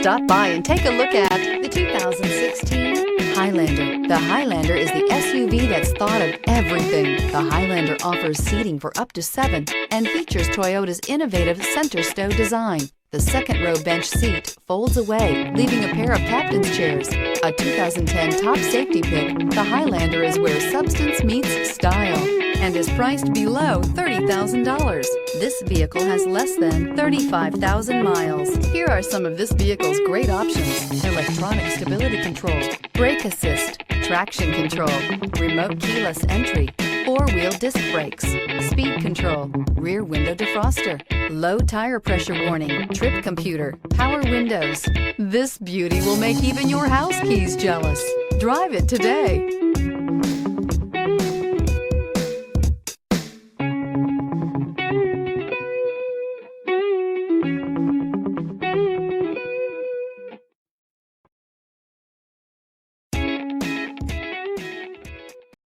Stop by and take a look at the 2016 Highlander. The Highlander is the SUV that's thought of everything. The Highlander offers seating for up to 7 and features Toyota's innovative center stow design. The second row bench seat folds away, leaving a pair of captain's chairs. A 2010 top safety pick, the Highlander is where substance meets style and is priced below $30,000. This vehicle has less than 35,000 miles. Here are some of this vehicle's great options: electronic stability control, brake assist, traction control, remote keyless entry, 4-wheel disc brakes, speed control, rear window defroster, low tire pressure warning, trip computer, power windows. This beauty will make even your house keys jealous. Drive it today.